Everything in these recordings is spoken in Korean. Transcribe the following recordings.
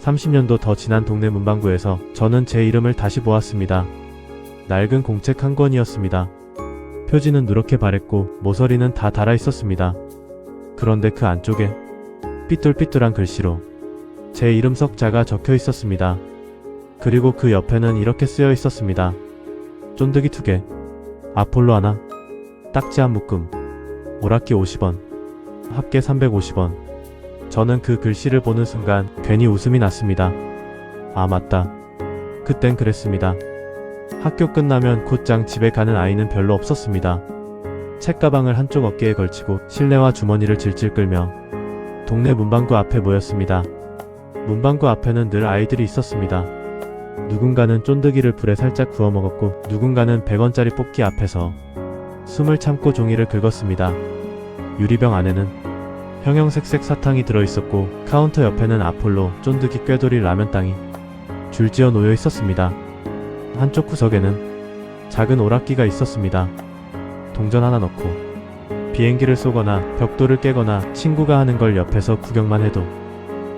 30년도 더 지난 동네 문방구에서 저는 제 이름을 다시 보았습니다. 낡은 공책 한 권이었습니다. 표지는 누렇게 바랬고 모서리는 다 달아 있었습니다. 그런데 그 안쪽에 삐뚤삐뚤한 글씨로 제 이름 석자가 적혀 있었습니다. 그리고 그 옆에는 이렇게 쓰여 있었습니다. 쫀득이 2개, 아폴로 하나, 딱지 한 묶음, 오락기 50원, 합계 350원. 저는 그 글씨를 보는 순간 괜히 웃음이 났습니다. 아 맞다. 그땐 그랬습니다. 학교 끝나면 곧장 집에 가는 아이는 별로 없었습니다. 책가방을 한쪽 어깨에 걸치고 실내화 주머니를 질질 끌며 동네 문방구 앞에 모였습니다. 문방구 앞에는 늘 아이들이 있었습니다. 누군가는 쫀득이를 불에 살짝 구워 먹었고 누군가는 100원짜리 뽑기 앞에서 숨을 참고 종이를 긁었습니다. 유리병 안에는 형형색색 사탕이 들어있었고 카운터 옆에는 아폴로, 쫀득이, 꾀돌이, 라면땅이 줄지어 놓여 있었습니다. 한쪽 구석에는 작은 오락기가 있었습니다. 동전 하나 넣고 비행기를 쏘거나 벽돌을 깨거나 친구가 하는 걸 옆에서 구경만 해도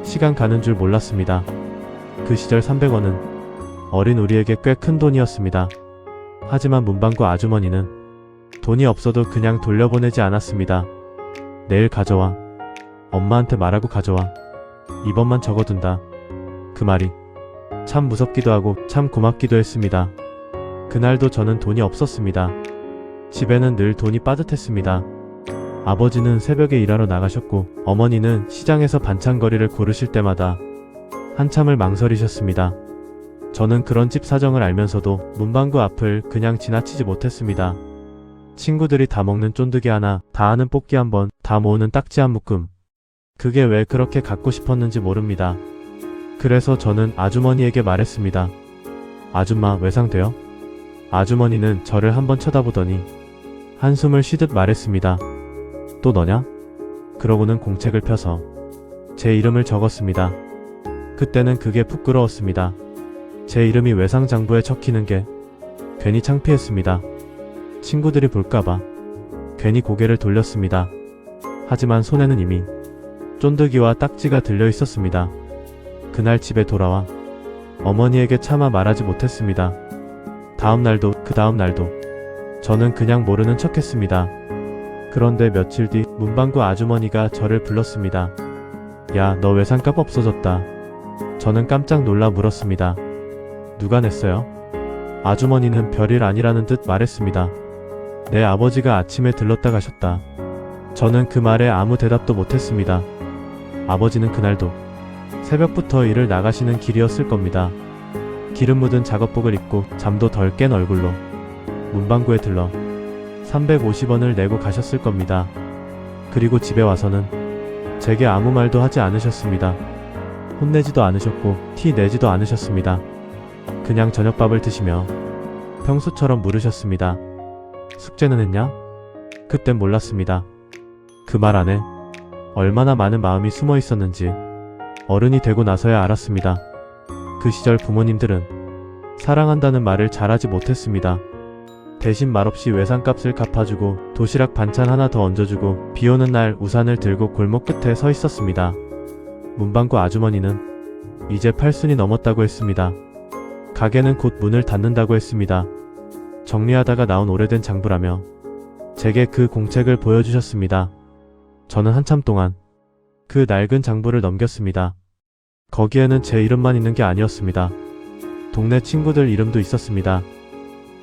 시간 가는 줄 몰랐습니다. 그 시절 300원은 어린 우리에게 꽤 큰 돈이었습니다. 하지만 문방구 아주머니는 돈이 없어도 그냥 돌려보내지 않았습니다. 내일 가져와. 엄마한테 말하고 가져와. 이번만 적어둔다. 그 말이 참 무섭기도 하고 참 고맙기도 했습니다. 그날도 저는 돈이 없었습니다. 집에는 늘 돈이 빠듯했습니다. 아버지는 새벽에 일하러 나가셨고 어머니는 시장에서 반찬거리를 고르실 때마다 한참을 망설이셨습니다. 저는 그런 집 사정을 알면서도 문방구 앞을 그냥 지나치지 못했습니다. 친구들이 다 먹는 쫀득이 하나, 다 아는 뽑기 한 번, 다 모으는 딱지 한 묶음. 그게 왜 그렇게 갖고 싶었는지 모릅니다. 그래서 저는 아주머니에게 말했습니다. 아줌마 외상돼요? 아주머니는 저를 한번 쳐다보더니 한숨을 쉬듯 말했습니다. 또 너냐? 그러고는 공책을 펴서 제 이름을 적었습니다. 그때는 그게 부끄러웠습니다. 제 이름이 외상장부에 적히는 게 괜히 창피했습니다. 친구들이 볼까봐 괜히 고개를 돌렸습니다. 하지만 손에는 이미 쫀득이와 딱지가 들려 있었습니다. 그날 집에 돌아와 어머니에게 차마 말하지 못했습니다. 다음날도 그 다음날도 저는 그냥 모르는 척했습니다. 그런데 며칠 뒤 문방구 아주머니가 저를 불렀습니다. 야, 너 외상값 없어졌다. 저는 깜짝 놀라 물었습니다. 누가 냈어요? 아주머니는 별일 아니라는 듯 말했습니다. 내 아버지가 아침에 들렀다 가셨다. 저는 그 말에 아무 대답도 못했습니다. 아버지는 그날도 새벽부터 일을 나가시는 길이었을 겁니다. 기름 묻은 작업복을 입고 잠도 덜 깬 얼굴로 문방구에 들러 350원을 내고 가셨을 겁니다. 그리고 집에 와서는 제게 아무 말도 하지 않으셨습니다. 혼내지도 않으셨고 티 내지도 않으셨습니다. 그냥 저녁밥을 드시며 평소처럼 물으셨습니다. 숙제는 했냐? 그땐 몰랐습니다. 그 말 안에 얼마나 많은 마음이 숨어 있었는지 어른이 되고 나서야 알았습니다. 그 시절 부모님들은 사랑한다는 말을 잘하지 못했습니다. 대신 말없이 외상값을 갚아주고 도시락 반찬 하나 더 얹어주고 비오는 날 우산을 들고 골목 끝에 서 있었습니다. 문방구 아주머니는 이제 8순이 넘었다고 했습니다. 가게는 곧 문을 닫는다고 했습니다. 정리하다가 나온 오래된 장부라며 제게 그 공책을 보여주셨습니다. 저는 한참 동안 그 낡은 장부를 넘겼습니다. 거기에는 제 이름만 있는 게 아니었습니다. 동네 친구들 이름도 있었습니다.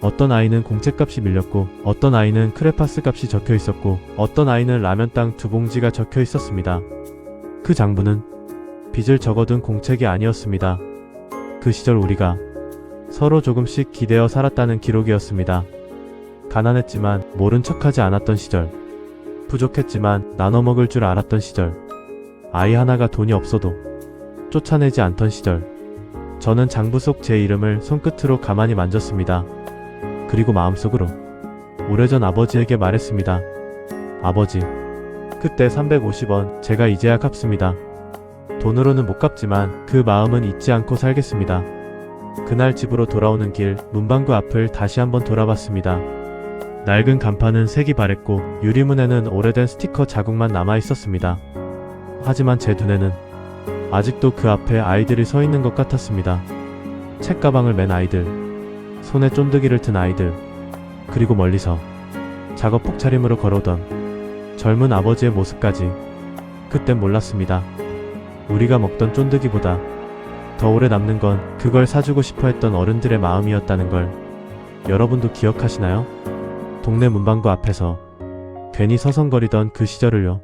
어떤 아이는 공책값이 밀렸고 어떤 아이는 크레파스 값이 적혀 있었고 어떤 아이는 라면땅 2봉지가 적혀 있었습니다. 그 장부는 빚을 적어둔 공책이 아니었습니다. 그 시절 우리가 서로 조금씩 기대어 살았다는 기록이었습니다. 가난했지만 모른 척하지 않았던 시절, 부족했지만 나눠 먹을 줄 알았던 시절, 아이 하나가 돈이 없어도 쫓아내지 않던 시절. 저는 장부 속 제 이름을 손끝으로 가만히 만졌습니다. 그리고 마음속으로 오래전 아버지에게 말했습니다. 아버지, 그때 350원 제가 이제야 갚습니다. 돈으로는 못 갚지만 그 마음은 잊지 않고 살겠습니다. 그날 집으로 돌아오는 길 문방구 앞을 다시 한번 돌아봤습니다. 낡은 간판은 색이 바랬고 유리문에는 오래된 스티커 자국만 남아 있었습니다. 하지만 제 눈에는 아직도 그 앞에 아이들이 서 있는 것 같았습니다. 책가방을 맨 아이들, 손에 쫀득이를 든 아이들, 그리고 멀리서 작업복 차림으로 걸어오던 젊은 아버지의 모습까지. 그땐 몰랐습니다. 우리가 먹던 쫀득이보다 더 오래 남는 건 그걸 사주고 싶어 했던 어른들의 마음이었다는 걸 여러분도 기억하시나요? 동네 문방구 앞에서 괜히 서성거리던 그 시절을요.